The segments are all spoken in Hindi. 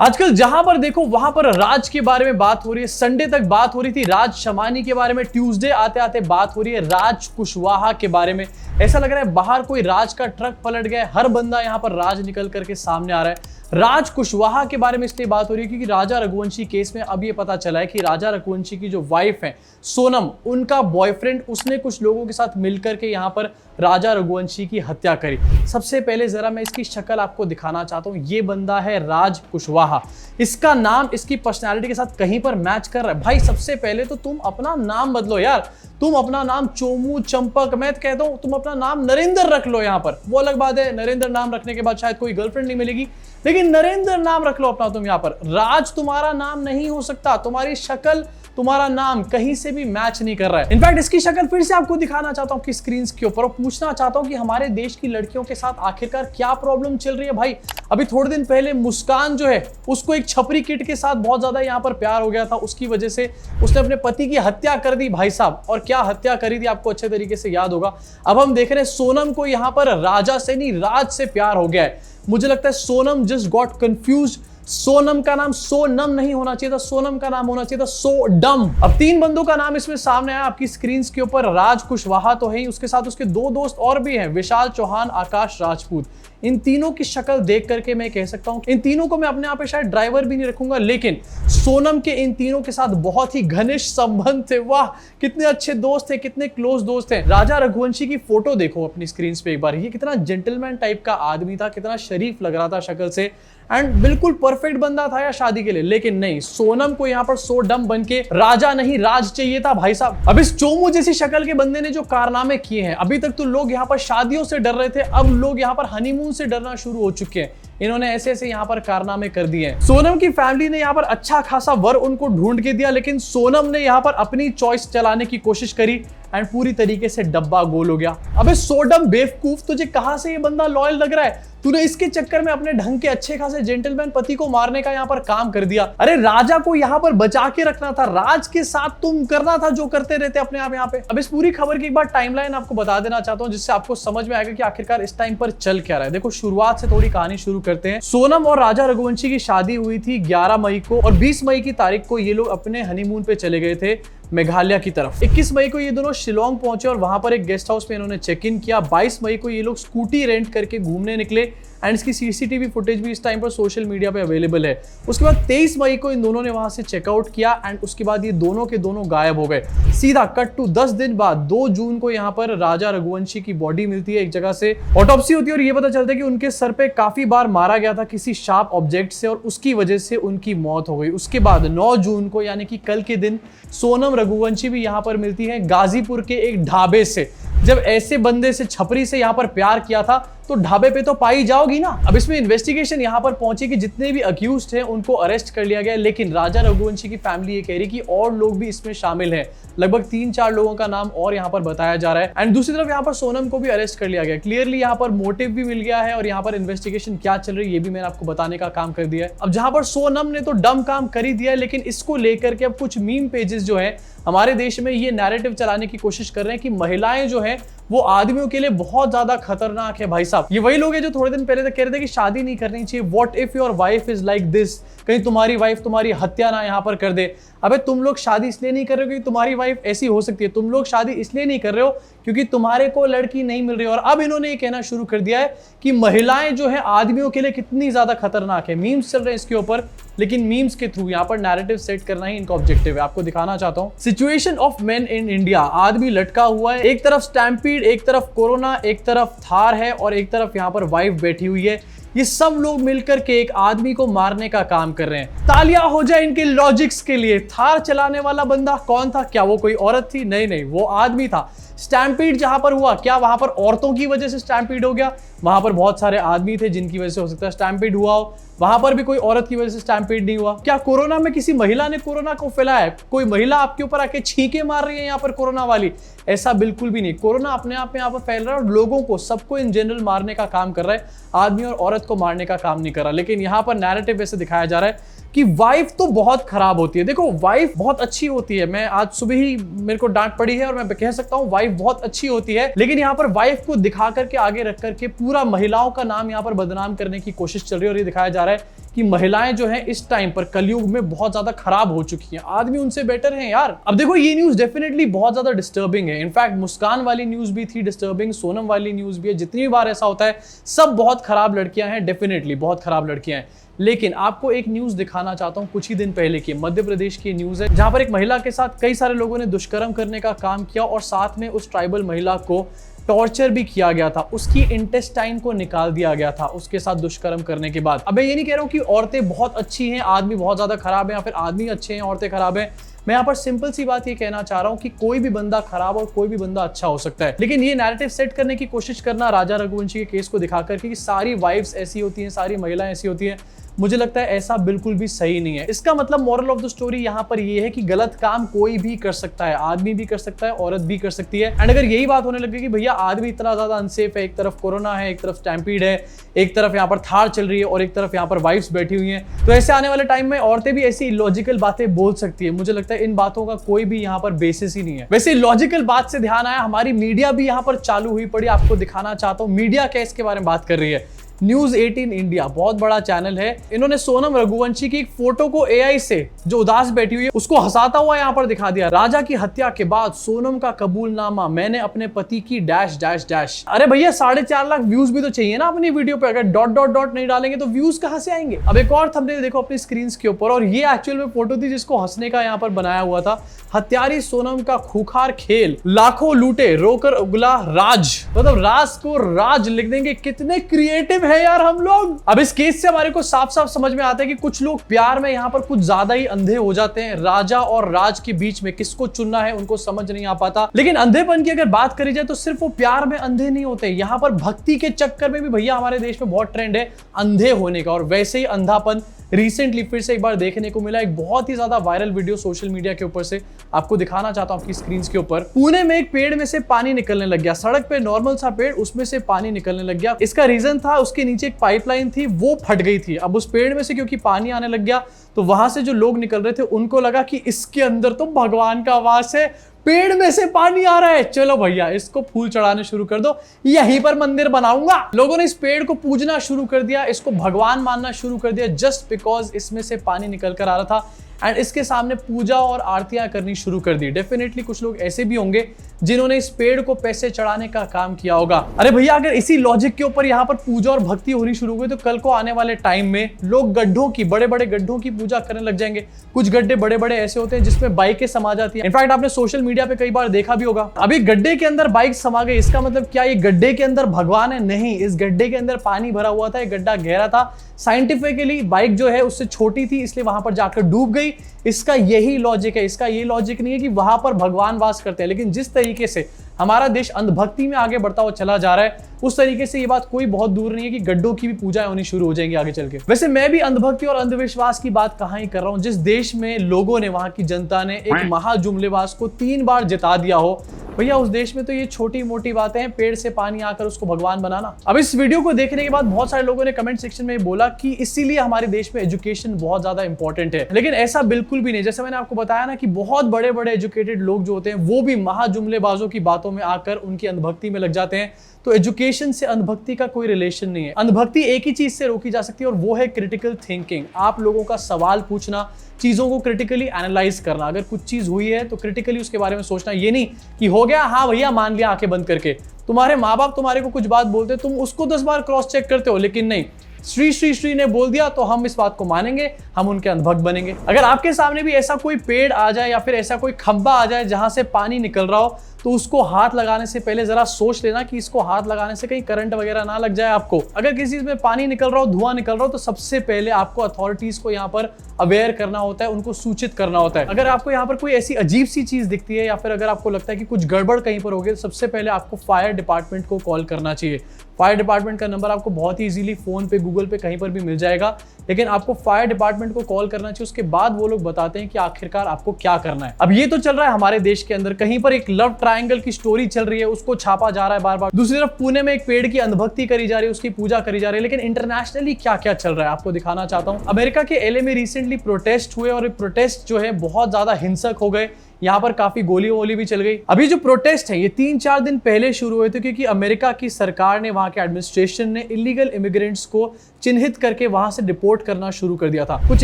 आजकल जहां पर देखो वहां पर राज के बारे में बात हो रही है। संडे तक बात हो रही थी राज शमानी के बारे में, ट्यूसडे आते आते बात हो रही है राज कुशवाहा के बारे में। ऐसा लग रहा है बाहर कोई राज का ट्रक पलट गया है, हर बंदा यहां पर राज निकल करके सामने आ रहा है। राज कुशवाहा के बारे में इसलिए बात हो रही है क्योंकि राजा रघुवंशी केस में अब ये पता चला है कि राजा रघुवंशी की जो वाइफ है सोनम, उनका बॉयफ्रेंड, उसने कुछ लोगों के साथ मिलकर के यहां पर राजा रघुवंशी की हत्या करी। सबसे पहले जरा मैं इसकी शक्ल आपको दिखाना चाहता हूं। ये बंदा है राज कुशवाहा। इसका नाम इसकी पर्सनैलिटी के साथ कहीं पर मैच कर रहा है। भाई सबसे पहले तो तुम अपना नाम बदलो यार। तुम अपना नाम चोमू, चंपक, मैं कहता हूं तुम अपना नाम नरेंद्र रख लो। यहां पर वो अलग बात है, नरेंद्र नाम रखने के बाद शायद कोई गर्लफ्रेंड नहीं मिलेगी, लेकिन नरेंद्र नाम रख लो अपना तुम। यहां पर राज तुम्हारा नाम नहीं हो सकता। तुम्हारी शक्ल, तुम्हारा नाम कहीं से भी मैच नहीं कर रहा है। इनफैक्ट इसकी शक्ल फिर से आपको दिखाना चाहता हूं कि स्क्रीन के ऊपर, और पूछना चाहता हूं कि हमारे देश की लड़कियों के साथ आखिरकार क्या प्रॉब्लम चल रही है। भाई अभी थोड़े दिन पहले मुस्कान जो है उसको एक छपरी किट के साथ बहुत ज्यादा यहां पर प्यार हो गया था, उसकी वजह से उसने अपने पति की हत्या कर दी भाई साहब। और क्या हत्या करी थी आपको अच्छे तरीके से याद होगा। अब हम देख रहे हैं सोनम को यहां पर राजा से नहीं राज से प्यार हो गया है। मुझे लगता है Sonam just got confused. Sonam का नाम सोनम नहीं होना चाहिए था, सोनम का नाम होना चाहिए था सोडम। अब तीन बंदों का नाम इसमें सामने आया आपकी स्क्रीन के ऊपर। राज कुशवाहा तो है ही, उसके साथ उसके दो दोस्त और भी हैं, विशाल चौहान, आकाश राजपूत। इन तीनों की शक्ल देख करके मैं कह सकता हूं इन तीनों को मैं अपने आप पे शायद ड्राइवर भी नहीं रखूंगा, लेकिन सोनम के इन तीनों के साथ बहुत ही घनिष्ठ संबंध थे। वाह कितने अच्छे दोस्त थे, कितने क्लोज दोस्त थे। राजा रघुवंशी की फोटो देखो अपनी स्क्रीन पे एक बार। ये कितना जेंटलमैन टाइप का आदमी था, कितना शरीफ लग रहा था शक्ल से, एंड बिल्कुल परफेक्ट बंदा था या शादी के लिए। लेकिन नहीं, सोनम को यहां पर सो डम बन के राजा नहीं राज चाहिए था भाई साहब। अब इस चोमू जैसी शक्ल के बंदे ने जो कारनामे किए हैं, अभी तक तो लोग यहां पर शादियों से डर रहे थे, अब लोग यहां पर हनीमून से डरना शुरू हो चुके हैं। इन्होंने ऐसे ऐसे यहां पर कारनामे कर दिए हैं। सोनम की फैमिली ने यहां पर अच्छा खासा वर उनको ढूंढ के दिया, लेकिन सोनम ने यहां पर अपनी चॉइस चलाने की कोशिश करी एंड पूरी तरीके से डब्बा गोल हो गया। अबे सोडम बेवकूफ, तुझे कहां से ये बंदा लॉयल लग रहा है? तूने इसके चक्कर में अपने ढंग के अच्छे खासे जेंटलमैन पति को मारने का यहां पर काम कर दिया। अरे राजा को यहां पर बचा के रखना था, राज के साथ तुम करना था जो करते रहते अपने आप यहां पे। अब इस पूरी खबर की एक बार टाइमलाइन आपको बता देना चाहता हूं, जिससे आपको समझ में आएगा कि आखिरकार इस टाइम पर चल क्या रहा है। देखो शुरुआत से थोड़ी कहानी शुरू करते हैं। सोनम और राजा रघुवंशी की शादी हुई थी 11 मई को, और 20 मई की तारीख को ये लोग अपने हनीमून पे चले गए थे मेघालय की तरफ। 21 मई को ये दोनों शिलोंग पहुंचे और वहां पर एक गेस्ट हाउस में इन्होंने चेक इन किया। 22 मई को ये लोग स्कूटी रेंट करके घूमने निकले, एंड इसकी सीसीटीवी फुटेज भी इस टाइम पर सोशल मीडिया पे अवेलेबल है। उसके बाद 23 मई को इन दोनों ने वहां से चेकआउट किया, एंड उसके बाद ये दोनों के दोनों गायब हो गए। सीधा कट टू 10 दिन बाद 2 जून को यहाँ पर राजा रघुवंशी की बॉडी मिलती है एक जगह से। ऑटोप्सी होती है और ये पता चलता है कि उनके सर पे काफी बार मारा गया था किसी शार्प ऑब्जेक्ट से, और उसकी वजह से उनकी मौत हो गई। उसके बाद 9 जून को यानी कि कल के दिन सोनम रघुवंशी भी यहाँ पर मिलती है गाजीपुर के एक ढाबे से। जब ऐसे बंदे से, छपरी से यहाँ पर प्यार किया था तो ढाबे पे तो पाई जाओगी ना। अब इसमें इन्वेस्टिगेशन यहाँ पर पहुंची कि जितने भी अक्यूज्ड हैं उनको अरेस्ट कर लिया गया, लेकिन राजा रघुवंशी की फैमिली ये कह रही कि और लोग भी इसमें शामिल हैं। लगभग 3-4 लोगों का नाम और यहाँ पर बताया जा रहा है, एंड दूसरी तरफ यहाँ पर सोनम को भी अरेस्ट कर लिया गया। क्लियरली यहाँ पर मोटिव भी मिल गया है, और यहाँ पर इन्वेस्टिगेशन क्या चल रही है ये भी मैंने आपको बताने का काम कर दिया है। अब जहां पर सोनम ने तो डम काम कर ही दिया है, लेकिन इसको लेकर के अब कुछ मीम पेजेस जो है हमारे देश में ये नैरेटिव चलाने की कोशिश कर रहे हैं कि महिलाएं जो है वो आदमियों के लिए बहुत ज्यादा खतरनाक है। भाई साहब ये वही लोग हैं जो थोड़े दिन पहले तक कह रहे थे कि शादी नहीं करनी चाहिए। What if your wife is like this, कहीं तुम्हारी वाइफ तुम्हारी हत्या ना यहाँ पर कर दे। अबे तुम लोग शादी इसलिए नहीं कर रहे हो क्योंकि तुम्हारी वाइफ ऐसी हो सकती है, तुम लोग शादी इसलिए नहीं कर रहे हो क्योंकि तुम्हारे को लड़की नहीं मिल रही। और अब इन्होंने ये कहना शुरू कर दिया है कि महिलाएं जो है आदमियों के लिए कितनी ज्यादा खतरनाक है। मीम्स चल रहे हैं इसके ऊपर, लेकिन मीम्स के थ्रू यहाँ पर नैरेटिव सेट करना ही इनका ऑब्जेक्टिव है। आपको दिखाना चाहता हूँ situation of main in India. आदमी लटका हुआ है, एक तरफ स्टैम्पीड, एक तरफ कोरोना, एक तरफ थार है, और एक तरफ यहाँ पर वाइफ बैठी हुई है। ये सब लोग मिलकर के एक आदमी को मारने का काम कर रहे हैं। तालियां हो जाए इनके लॉजिक्स के लिए। थार चलाने वाला बंदा कौन था? क्या वो कोई औरत थी? नहीं नहीं, वो आदमी था। स्टैम्पीड जहां पर हुआ, क्या वहां पर औरतों की वजह से स्टैम्पीड हो गया? वहां पर बहुत सारे आदमी थे जिनकी वजह से हो सकता है स्टैम्पीड हुआ हो। वहां पर भी कोई औरत की वजह से स्टैम्पीड नहीं हुआ। क्या कोरोना में किसी महिला ने कोरोना को फैलाया? कोई महिला आपके ऊपर आके छींके मार रही है यहाँ पर कोरोना वाली? ऐसा बिल्कुल भी नहीं। कोरोना अपने आप में यहाँ पर फैल रहा है और लोगों को, सबको इन जनरल मारने का काम कर रहा है, आदमी और औरत को मारने का काम नहीं कर रहा। लेकिन यहाँ पर नैरेटिव ऐसे दिखाया जा रहा है कि वाइफ तो बहुत खराब होती है। देखो वाइफ बहुत अच्छी होती है, मैं आज सुबह ही मेरे को डांट पड़ी है और मैं कह सकता हूँ वाइफ बहुत अच्छी होती है, लेकिन यहाँ पर वाइफ को दिखा करके, आगे रख करके पूरा महिलाओं का नाम यहाँ पर बदनाम करने की कोशिश चल रही है। और ये दिखाया जा रहा है कि महिलाएं जो हैं इस टाइम पर कलयुग में बहुत ज्यादा खराब हो चुकी हैं, आदमी उनसे बेटर हैं यार। अब देखो ये न्यूज डेफिनेटली बहुत ज्यादा डिस्टर्बिंग है। इनफैक्ट मुस्कान वाली न्यूज भी थी डिस्टर्बिंग, सोनम वाली न्यूज भी है। जितनी बार ऐसा होता है सब बहुत खराब लड़कियां हैं, डेफिनेटली बहुत खराब लड़कियां हैं। लेकिन आपको एक न्यूज दिखाना चाहता हूं कुछ ही दिन पहले की, मध्य प्रदेश की न्यूज है, जहां पर एक महिला के साथ कई सारे लोगों ने दुष्कर्म करने का काम किया और साथ में उस ट्राइबल महिला को टॉर्चर भी किया गया था, उसकी इंटेस्टाइन को निकाल दिया गया था उसके साथ दुष्कर्म करने के बाद। अब मैं ये नहीं कह रहा हूं कि औरतें बहुत अच्छी हैं, आदमी बहुत ज्यादा खराब है, या फिर आदमी अच्छे हैं औरतें खराब हैं। मैं यहाँ पर सिंपल सी बात ये कहना चाह रहा हूँ कि कोई भी बंदा खराब और कोई भी बंदा अच्छा हो सकता है। लेकिन ये नैरेटिव सेट करने की कोशिश करना राजा रघुवंशी के केस को दिखाकर कि सारी वाइफ्स ऐसी होती हैं, सारी महिलाएं ऐसी होती हैं, मुझे लगता है ऐसा बिल्कुल भी सही नहीं है। इसका मतलब मोरल ऑफ द स्टोरी यहाँ पर ये है कि गलत काम कोई भी कर सकता है, आदमी भी कर सकता है, औरत भी कर सकती है। एंड अगर यही बात होने लगे कि भैया आदमी इतना ज्यादा अनसेफ है, एक तरफ कोरोना है, एक तरफ स्टैम्पीड है, एक तरफ यहाँ पर थार चल रही है और एक तरफ यहाँ पर वाइफ्स बैठी हुई हैं, तो ऐसे आने वाले टाइम में औरतें भी ऐसी लॉजिकल बातें बोल सकती है। मुझे लगता है इन बातों का कोई भी यहाँ पर बेसिस ही नहीं है। वैसे लॉजिकल बात से ध्यान आया, हमारी मीडिया भी यहाँ पर चालू हुई पड़ी। आपको दिखाना चाहता हूँ मीडिया क्या इसके बारे में बात कर रही है। न्यूज 18 इंडिया बहुत बड़ा चैनल है, इन्होंने सोनम रघुवंशी की एक फोटो को एआई से, जो उदास बैठी हुई है, उसको हंसाता हुआ यहाँ पर दिखा दिया। राजा की हत्या के बाद सोनम का कबूलनामा, मैंने अपने पति की डैश डैश डैश। अरे भैया 4.5 लाख व्यूज भी तो चाहिए ना अपनी वीडियो पे, अगर डॉट डॉट डॉट नहीं डालेंगे तो व्यूज कहां से आएंगे। अब एक और थंबनेल देखो अपनी स्क्रीन के ऊपर, और ये एक्चुअल में फोटो थी जिसको हंसने का यहाँ पर बनाया हुआ था। हत्यारी सोनम का खूंखार खेल, लाखों लूटे रोकर उगला राज, मतलब राज को राज लिख देंगे। कितने क्रिएटिव है यार हम लोग। अब इस केस से हमारे को साफ साफ समझ में आता है कि कुछ लोग प्यार में यहाँ पर कुछ ज्यादा ही अंधे हो जाते हैं। राजा और राज के बीच में किसको चुनना है उनको समझ नहीं आ पाता। लेकिन अंधेपन की अगर बात करी जाए तो सिर्फ वो प्यार में अंधे नहीं होते, यहाँ पर भक्ति के चक्कर में भी भैया हमारे देश में बहुत ट्रेंड है अंधे होने का। और वैसे ही अंधापन रिसेंटली फिर से एक बार देखने को मिला। एक बहुत ही ज्यादा वायरल वीडियो सोशल मीडिया के ऊपर से आपको दिखाना चाहता हूं आपकी स्क्रीन के ऊपर। पुणे में एक पेड़ में से पानी निकलने लग गया, सड़क पे नॉर्मल सा पेड़, उसमें से पानी निकलने लग गया। इसका रीजन था उसके नीचे एक पाइपलाइन थी, वो फट गई थी। अब उस पेड़ में से क्योंकि पानी आने लग गया तो वहां से जो लोग निकल रहे थे उनको लगा कि इसके अंदर तो भगवान का वास है, पेड़ में से पानी आ रहा है, चलो भैया इसको फूल चढ़ाने शुरू कर दो, यहीं पर मंदिर बनाऊंगा। लोगों ने इस पेड़ को पूजना शुरू कर दिया, इसको भगवान मानना शुरू कर दिया, जस्ट बिकॉज इसमें से पानी निकल कर आ रहा था। एंड इसके सामने पूजा और आरतियां करनी शुरू कर दी। डेफिनेटली कुछ लोग ऐसे भी होंगे जिन्होंने इस पेड़ को पैसे चढ़ाने का काम किया होगा। अरे भैया अगर इसी लॉजिक के ऊपर यहाँ पर पूजा और भक्ति होनी शुरू हुई तो कल को आने वाले टाइम में लोग गड्ढों की, बड़े बड़े गड्ढों की पूजा करने लग जाएंगे। कुछ गड्ढे बड़े बड़े ऐसे होते हैं जिसमें बाइकें समा जाती है। इनफैक्ट आपने सोशल मीडिया पे कई बार देखा भी होगा, अभी गड्ढे के अंदर बाइक समा गई, इसका मतलब क्या ये गड्ढे के अंदर भगवान है? नहीं, इस गड्ढे के अंदर पानी भरा हुआ था, ये गड्ढा गहरा था, साइंटिफिकली बाइक जो है उससे छोटी थी इसलिए वहां पर जाकर डूब गई। इसका यही लॉजिक है। इसका ये लॉजिक नहीं है कि वहां पर भगवान वास करते हैं। लेकिन जिस तरीके से हमारा देश अंधभक्ति में आगे बढ़ता हुआ चला जा रहा है उस तरीके से ये बात कोई बहुत दूर नहीं है कि गड्ढों की भी पूजाएं होनी शुरू हो जाएंगी आगे चल के। वैसे मैं भी अंधभक्ति और अंधविश्वास की बात कहां ही कर रहा हूं। जिस देश में लोगों ने, वहां की जनता ने एक महाजुमलेबाज को 3 बार जिता दिया हो, भैया उस देश में तो ये छोटी मोटी बातें हैं, पेड़ से पानी आकर उसको भगवान बनाना। अब इस वीडियो को देखने के बाद बहुत सारे लोगों ने कमेंट सेक्शन में बोला कि इसीलिए हमारे देश में एजुकेशन बहुत ज्यादा इंपॉर्टेंट है। लेकिन ऐसा बिल्कुल भी नहीं। जैसे मैंने आपको बताया ना कि बहुत बड़े बड़े एजुकेटेड लोग जो होते हैं वो भी महाजुमलेबाजों की बातों में आकर उनकी अंधभक्ति में लग जाते हैं। तो एजुकेशन से अंधभक्ति का कोई रिलेशन नहीं है। अंधभक्ति एक ही चीज से रोकी जा सकती है और वो है क्रिटिकल थिंकिंग। आप लोगों का सवाल पूछना, चीजों को क्रिटिकली एनालाइज करना। अगर कुछ चीज हुई है तो क्रिटिकली उसके बारे में सोचना। ये नहीं कि हो गया, हाँ भैया मान लिया आंखें बंद करके। तुम्हारे माँ बाप तुम्हारे को कुछ बात बोलते, तुम उसको 10 बार क्रॉस चेक करते हो, लेकिन नहीं, श्री श्री श्री ने बोल दिया तो हम इस बात को मानेंगे, हम उनके अंधभक्त बनेंगे। अगर आपके सामने भी ऐसा कोई पेड़ आ जाए या फिर ऐसा कोई खंबा आ जाए जहां से पानी निकल रहा हो तो उसको हाथ लगाने से पहले जरा सोच लेना कि इसको हाथ लगाने से कहीं करंट वगैरह ना लग जाए आपको। अगर किसी चीज में पानी निकल रहा हो, धुआं निकल रहा हो, तो सबसे पहले आपको अथॉरिटीज को यहाँ पर अवेयर करना होता है, उनको सूचित करना होता है। अगर आपको यहाँ पर कोई ऐसी अजीब सी चीज दिखती है या फिर अगर आपको लगता है कि कुछ गड़बड़ कहीं पर होगी तो सबसे पहले आपको फायर डिपार्टमेंट को कॉल करना चाहिए। फायर डिपार्टमेंट का नंबर आपको बहुत ही इजीली फोन पे, गूगल पे, कहीं पर भी मिल जाएगा। लेकिन आपको फायर डिपार्टमेंट को कॉल करना चाहिए, उसके बाद वो लोग बताते हैं कि आखिरकार आपको क्या करना है। अब ये तो चल रहा है हमारे देश के अंदर, कहीं पर एक लव ट्रायंगल की स्टोरी चल रही है, उसको छापा जा रहा है बार बार। दूसरी तरफ पुणे में एक पेड़ की अंधभक्ति करी जा रही है, उसकी पूजा करी जा रही है। लेकिन इंटरनेशनली क्या क्या चल रहा है आपको दिखाना चाहता हूं। अमेरिका के एलए में रिसेंटली प्रोटेस्ट हुए और प्रोटेस्ट जो है बहुत ज्यादा हिंसक हो गए। यहाँ पर काफी गोली वोली भी चल गई। अभी जो प्रोटेस्ट है ये 3-4 दिन पहले शुरू हुए थे, क्योंकि अमेरिका की सरकार ने, वहां के एडमिनिस्ट्रेशन ने इलीगल इमिग्रेंट्स को चिन्हित करके वहां से डिपोर्ट करना शुरू कर दिया था। कुछ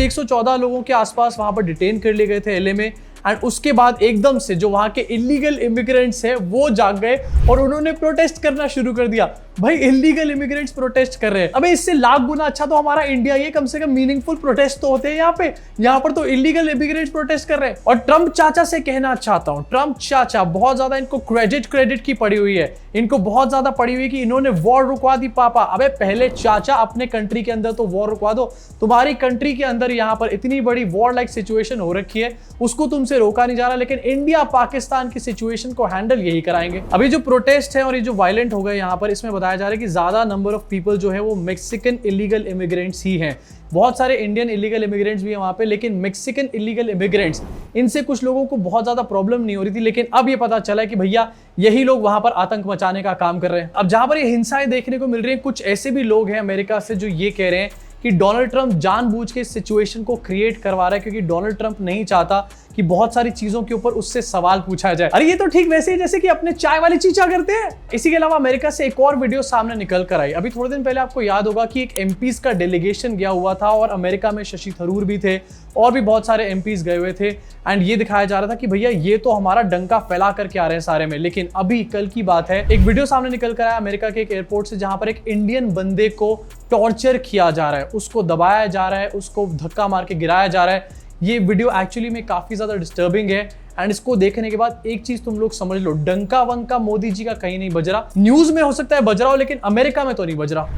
114 लोगों के आसपास वहां पर डिटेन कर लिए गए थे एलए में। एंड उसके बाद एकदम से जो वहां के इलीगल इमिग्रेंट्स हैं वो जाग गए और उन्होंने प्रोटेस्ट करना शुरू कर दिया। भाई इलीगल इमिग्रेंट्स प्रोटेस्ट कर रहे हैं, अबे इससे लाख गुना अच्छा तो हमारा इंडिया, ये कम से कम मीनिंगफुल प्रोटेस्ट तो होते हैं यहाँ पे। यहाँ पर तो इलीगल इमिग्रेंट्स प्रोटेस्ट कर रहे हैं। और ट्रम्प चाचा से कहना चाहता हूँ, ट्रम्प चाचा बहुत ज्यादा इनको क्रेडिट की पड़ी हुई है, इनको बहुत ज्यादा पड़ी हुई है कि इन्होंने वॉर रुकवा दी पापा। अबे पहले चाचा अपने कंट्री के अंदर तो वॉर रुकवा दो। तुम्हारी कंट्री के अंदर यहाँ पर इतनी बड़ी वॉर लाइक सिचुएशन हो रखी है, उसको तुमसे रोका नहीं जा रहा, लेकिन इंडिया पाकिस्तान की सिचुएशन को हैंडल यही कराएंगे। अभी जो प्रोटेस्ट है और ये जो वायलेंट हो गए यहाँ पर, इसमें बताया जा रहा है कि ज्यादा नंबर ऑफ पीपल जो है वो मैक्सिकन इलीगल इमिग्रेंट्स ही हैं। बहुत सारे इंडियन इलीगल इमिग्रेंट्स भी हैं वहां पे, लेकिन मैक्सिकन इलीगल इमिग्रेंट्स, इनसे कुछ लोगों को बहुत ज्यादा प्रॉब्लम नहीं हो रही थी, लेकिन अब ये पता चला है कि भैया यही लोग वहां पर आतंक मचाने का काम कर रहे हैं। अब जहां पर ये हिंसाएं देखने को मिल रही है, कुछ ऐसे भी लोग हैं अमेरिका से जो ये कह रहे हैं कि डोनाल्ड ट्रंप जानबूझ के इस सिचुएशन को क्रिएट करवा रहा है, क्योंकि डोनाल्ड ट्रंप नहीं चाहता कि बहुत सारी चीजों के ऊपर उससे सवाल पूछा जाए। अरे ये तो ठीक वैसे ही जैसे कि अपने चाय वाली चीचा करते हैं। इसी के अलावा अमेरिका से एक और वीडियो सामने निकल कर आई। अभी थोड़े दिन पहले आपको याद होगा कि एक एमपीज का डेलीगेशन गया हुआ था और अमेरिका में शशि थरूर भी थे और भी बहुत सारे एमपीज गए हुए थे। एंड ये दिखाया जा रहा था कि भैया ये तो हमारा डंका फैला करके आ रहे हैं सारे में। लेकिन अभी कल की बात है, एक वीडियो सामने निकल कर आया अमेरिका के एक एयरपोर्ट से, जहां पर एक इंडियन बंदे को टॉर्चर किया जा रहा है, उसको दबाया जा रहा है, उसको धक्का मार के गिराया जा रहा है। ये वीडियो एक्चुअली में काफी ज्यादा डिस्टर्बिंग है। एंड इसको देखने के बाद एक चीज तुम लोग समझ लो, डंका वंका मोदी जी का कहीं नहीं बज रहा। न्यूज में हो सकता है बज रहा हो, लेकिन अमेरिका में तो नहीं बज रहा।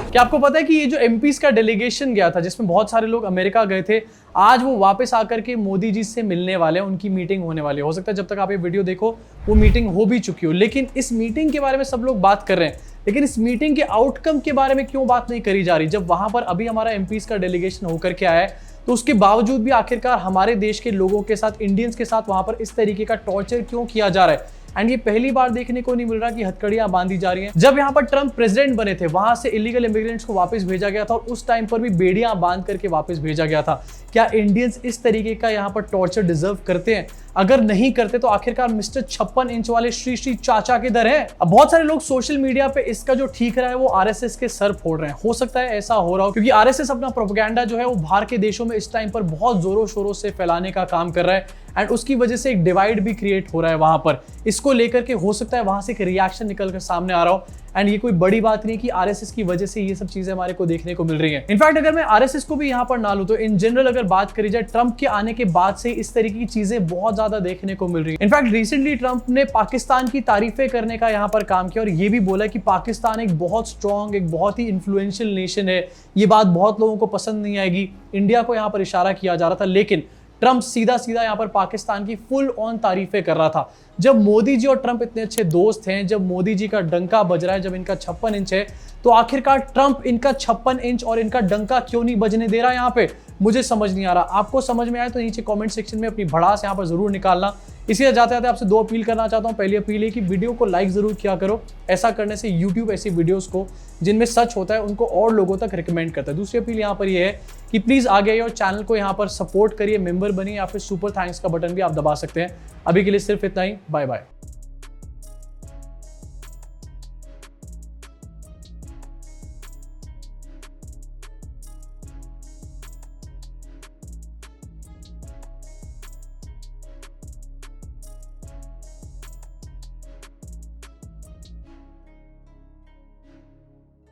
क्या आपको पता है कि ये जो एमपीज का डेलीगेशन गया था, जिसमें बहुत सारे लोग अमेरिका गए थे, आज वो वापस आकर के मोदी जी से मिलने वाले हैं, उनकी मीटिंग होने वाली है। हो सकता है जब तक आप ये वीडियो देखो वो मीटिंग हो भी चुकी हो, लेकिन इस मीटिंग के बारे में सब लोग बात कर रहे हैं। लेकिन इस मीटिंग के आउटकम के बारे में क्यों बात नहीं करी जा रही? जब वहां पर अभी हमारा एमपीज का डेलीगेशन होकर के आया है, तो उसके बावजूद भी आखिरकार हमारे देश के लोगों के साथ, इंडियंस के साथ वहां पर इस तरीके का टॉर्चर क्यों किया जा रहा है? एंड ये पहली बार देखने को नहीं मिल रहा कि हथकड़ियां बांधी जा रही हैं। जब यहाँ पर ट्रम्प प्रेसिडेंट बने थे, वहां से इलीगल इमिग्रेंट्स को वापस भेजा गया था और उस टाइम पर भी बेड़ियां बांध करके वापस भेजा गया था। क्या इंडियंस इस तरीके का यहाँ पर टॉर्चर डिजर्व करते हैं? अगर नहीं करते तो आखिरकार मिस्टर 56 इंच वाले श्री श्री चाचा किधर है? अब बहुत सारे लोग सोशल मीडिया पे इसका जो ठीक रहा है वो आरएसएस के सर फोड़ रहे हैं। हो सकता है ऐसा हो रहा हो, क्योंकि आरएसएस अपना प्रोपेगेंडा जो है वो बाहर के देशों में इस टाइम पर बहुत जोरों शोरों से फैलाने का काम कर रहा है। एंड उसकी वजह से एक डिवाइड भी क्रिएट हो रहा है वहां पर। इसको लेकर के हो सकता है वहां से एक रिएक्शन निकल कर सामने आ रहा हो। एंड ये कोई बड़ी बात नहीं कि आरएसएस की वजह से ये सब चीजें हमारे को देखने को मिल रही हैं। इनफैक्ट अगर मैं आरएसएस को भी यहाँ पर ना लूं, तो इन जनरल अगर बात करी जाए, ट्रंप के आने के बाद से इस तरीके की चीजें बहुत ज्यादा देखने को मिल रही है। इनफैक्ट रिसेंटली ट्रंप ने पाकिस्तान की तारीफें करने का यहाँ पर काम किया और ये भी बोला कि पाकिस्तान एक बहुत स्ट्रॉन्ग, एक बहुत ही इन्फ्लुएंशियल नेशन है। ये बात बहुत लोगों को पसंद नहीं आएगी। इंडिया को यहाँ पर इशारा किया जा रहा था, लेकिन ट्रंप सीधा सीधा यहाँ पर पाकिस्तान की फुल ऑन तारीफें कर रहा था। जब मोदी जी और ट्रंप इतने अच्छे दोस्त हैं, जब मोदी जी का डंका बज रहा है, जब इनका 56 इंच है, तो आखिरकार ट्रंप इनका 56 इंच और इनका डंका क्यों नहीं बजने दे रहा है यहाँ पे? मुझे समझ नहीं आ रहा। आपको समझ में आए तो नीचे कमेंट सेक्शन में अपनी भड़ास यहाँ पर जरूर निकालना। इसलिए जाते जाते आपसे 2 अपील करना चाहता हूँ। पहली अपील है कि वीडियो को लाइक जरूर किया करो। ऐसा करने से यूट्यूब ऐसी वीडियोस को जिनमें सच होता है उनको और लोगों तक रिकमेंड करता है। दूसरी अपील यहाँ पर यह है कि प्लीज आगे आइए और चैनल को यहाँ पर सपोर्ट करिए, मेंबर बनिए, या फिर सुपर थैंक्स का बटन भी आप दबा सकते हैं। अभी के लिए सिर्फ इतना ही। Bye bye.